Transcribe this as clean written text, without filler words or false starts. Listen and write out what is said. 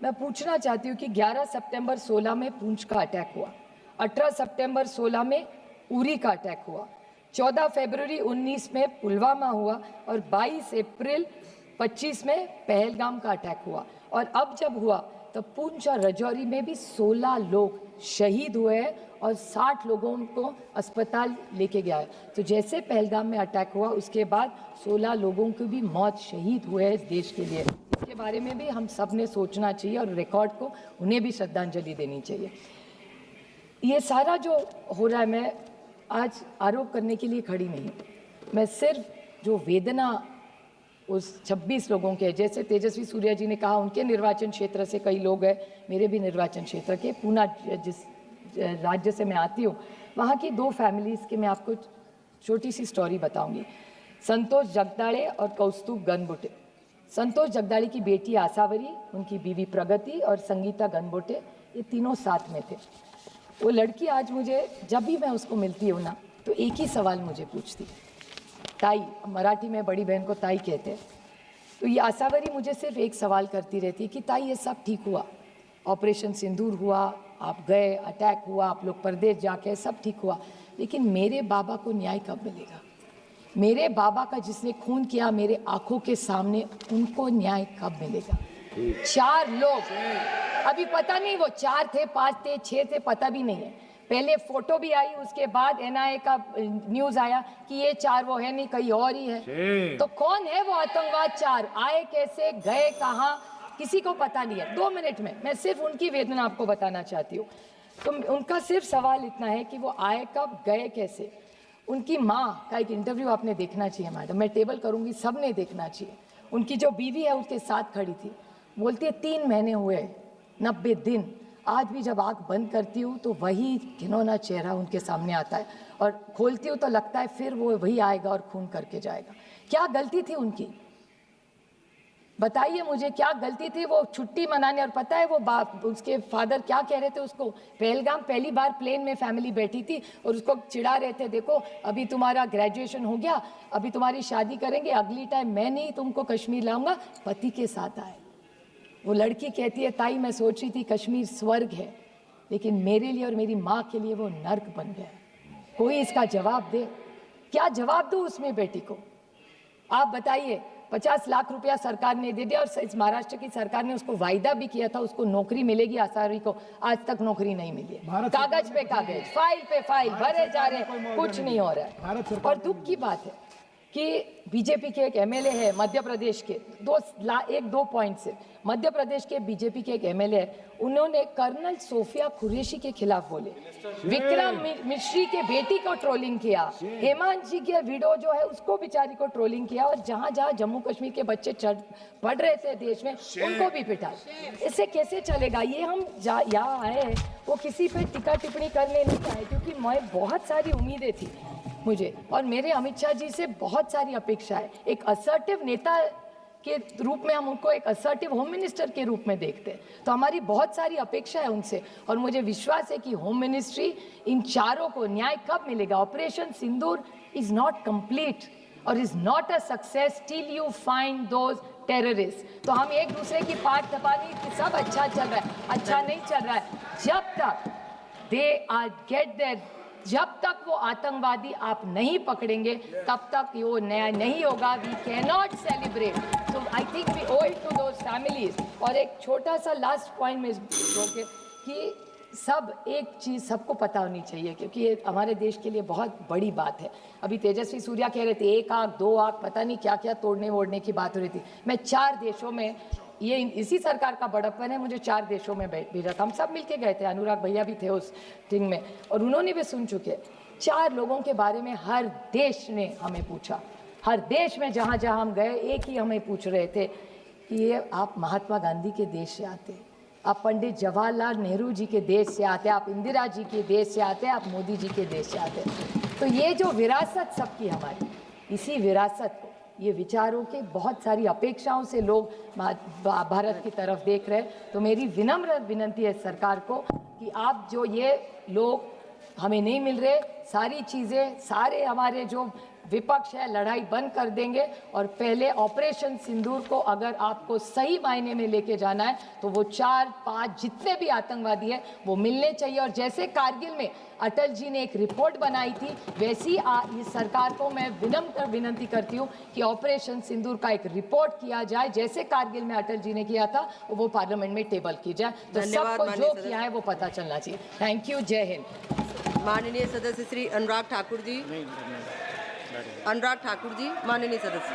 मैं पूछना चाहती हूँ कि 11 सितंबर 16 में पुंछ का अटैक हुआ, 18 सितंबर 16 में उरी का अटैक हुआ, 14 फरवरी 19 में पुलवामा हुआ और 22 अप्रैल 25 में पहलगाम का अटैक हुआ। और अब जब हुआ तो पुंछ और राजौरी में भी 16 लोग शहीद हुए हैं और 60 लोगों को अस्पताल लेके गया है। तो जैसे पहलगाम में अटैक हुआ उसके बाद 16 लोगों की भी मौत, शहीद हुए हैं इस देश के लिए। इसके बारे में भी हम सब ने सोचना चाहिए और रिकॉर्ड को उन्हें भी श्रद्धांजलि देनी चाहिए। ये सारा जो हो रहा है, मैं आज आरोप करने के लिए खड़ी नहीं, मैं सिर्फ जो वेदना उस 26 लोगों के, जैसे तेजस्वी सूर्या जी ने कहा उनके निर्वाचन क्षेत्र से कई लोग हैं, मेरे भी निर्वाचन क्षेत्र के, पूना जिस राज्य से मैं आती हूँ, वहाँ की 2 फैमिलीज़ की मैं आपको छोटी सी स्टोरी बताऊंगी। संतोष जगदाड़े और कौस्तुभ गनबोटे। संतोष जगदाड़े की बेटी आसावरी, उनकी बीवी प्रगति और संगीता गनबोटे, ये तीनों साथ में थे। वो लड़की आज मुझे, जब भी मैं उसको मिलती हूँ ना, तो एक ही सवाल मुझे पूछती, ताई, मराठी में बड़ी बहन को ताई कहते हैं। तो ये आसावरी मुझे सिर्फ एक सवाल करती रहती है कि ताई ये सब ठीक हुआ, ऑपरेशन सिंदूर हुआ, आप गए, अटैक हुआ, आप लोग परदेश जाके, सब ठीक हुआ, लेकिन मेरे बाबा को न्याय कब मिलेगा? मेरे बाबा का जिसने खून किया मेरे आंखों के सामने, उनको न्याय कब मिलेगा? 4 लोग, अभी पता नहीं वो 4 थे, 5 थे, 6 थे, पता भी नहीं है। पहले फोटो भी आई, उसके बाद एनआईए का न्यूज आया कि ये 4 वो है नहीं, कहीं और ही है। तो कौन है वो आतंकवाद 4? आए कैसे, गए कहाँ, किसी को पता नहीं है। 2 मिनट में मैं सिर्फ उनकी वेदना आपको बताना चाहती हूँ। तो उनका सिर्फ सवाल इतना है कि वो आए कब, गए कैसे। उनकी माँ का एक इंटरव्यू आपने देखना चाहिए मैडम, मैं टेबल करूँगी, सब ने देखना चाहिए। उनकी जो बीवी है उसके साथ खड़ी थी, बोलती है 3 महीने हुए, 90 दिन, आज भी जब आँख बंद करती हूँ तो वही घिनौना चेहरा उनके सामने आता है, और खोलती हूँ तो लगता है फिर वो वही आएगा और खून करके जाएगा। क्या गलती थी उनकी? बताइए मुझे, क्या गलती थी? वो छुट्टी मनाने, और पता है वो बाप, उसके फादर क्या कह रहे थे उसको? पहलगाम पहली बार प्लेन में फैमिली बैठी थी और उसको चिढ़ा रहे थे, देखो अभी तुम्हारा ग्रेजुएशन हो गया, अभी तुम्हारी शादी करेंगे, अगली टाइम मैं नहीं तुमको कश्मीर लाऊंगा, पति के साथ आए। वो लड़की कहती है, ताई मैं सोच रही थी कश्मीर स्वर्ग है, लेकिन मेरे लिए और मेरी माँ के लिए वो नर्क बन गया। कोई इसका जवाब दे, क्या जवाब दो उसमें बेटी को? आप बताइए। 50 लाख रुपया सरकार ने दे दिया, और इस महाराष्ट्र की सरकार ने उसको वायदा भी किया था उसको नौकरी मिलेगी आसावरी को, आज तक नौकरी नहीं मिली है। कागज पे कागज, फाइल पे फाइल भरे जा रहे, कुछ नहीं हो रहा है। और दुख की बात है कि बीजेपी के एक एमएलए है मध्य प्रदेश के, 2 पॉइंट से, मध्य प्रदेश के बीजेपी के एक एमएलए है, उन्होंने कर्नल सोफिया कुरैशी के खिलाफ बोले, विक्रम मिश्री के बेटी को ट्रोलिंग किया, हेमंत जी के वीडियो जो है उसको बेचारी को ट्रोलिंग किया, और जहां जहां जम्मू कश्मीर के बच्चे पढ़ रहे थे देश में उनको भी पिटा। इससे कैसे चलेगा? ये हम यहाँ आए, वो किसी पे टीका टिप्पणी करने नहीं आए, क्योंकि मैं बहुत सारी उम्मीदें थी मुझे, और मेरे अमित शाह जी से बहुत सारी अपेक्षा है। एक असर्टिव नेता के रूप में हम उनको एक असर्टिव होम मिनिस्टर के रूप में देखते हैं, तो हमारी बहुत सारी अपेक्षा है उनसे, और मुझे विश्वास है कि होम मिनिस्ट्री इन 4 को न्याय कब मिलेगा? Operation Sindoor is not complete और is not a success till you find those terrorist. तो हम एक दूसरे की पाठ दबानी कि सब अच्छा चल रहा है, अच्छा नहीं चल रहा है। जब तक दे आर गेट देयर, जब तक वो आतंकवादी आप नहीं पकड़ेंगे तब तक वो न्याय नहीं होगा। We can not celebrate, so I think we owe it to those families। और एक छोटा सा लास्ट पॉइंट में कि सब एक चीज़ सबको पता होनी चाहिए, क्योंकि ये हमारे देश के लिए बहुत बड़ी बात है। अभी तेजस्वी सूर्या कह रहे थे 1 आंख 2 आंख, पता नहीं क्या क्या तोड़ने वोड़ने की बात हो रही थी। मैं 4 देशों में, ये इसी सरकार का बड़प्पन है, मुझे 4 देशों में भेजा था, हम सब मिलके गए थे, अनुराग भैया भी थे उस टीम में, और उन्होंने भी सुन चुके। 4 लोगों के बारे में हर देश ने हमें पूछा, हर देश में जहाँ जहाँ हम गए एक ही हमें पूछ रहे थे कि ये आप महात्मा गांधी के देश से आते, आप पंडित जवाहरलाल नेहरू जी के देश से आते, आप इंदिरा जी के देश से आते, आप मोदी जी के देश से आते। तो ये जो विरासत सबकी हमारी, इसी विरासत को, ये विचारों के बहुत सारी अपेक्षाओं से लोग भारत की तरफ देख रहे हैं। तो मेरी विनम्र विनती है सरकार को कि आप जो ये लोग हमें नहीं मिल रहे, सारी चीज़ें, सारे हमारे जो विपक्ष है लड़ाई बंद कर देंगे और पहले ऑपरेशन सिंदूर को अगर आपको सही मायने में लेके जाना है तो वो 4-5 जितने भी आतंकवादी है वो मिलने चाहिए। और जैसे कारगिल में अटल जी ने एक रिपोर्ट बनाई थी वैसी इस सरकार को मैं विनंती करती हूँ कि ऑपरेशन सिंदूर का एक रिपोर्ट किया जाए जैसे कारगिल में अटल जी ने किया था वो पार्लियामेंट में टेबल की जाए तो सबको जो किया है वो पता चलना चाहिए। थैंक यू, जय हिंद। माननीय सदस्य श्री अनुराग ठाकुर जी, अनुराग ठाकुर जी, माननीय सदस्य।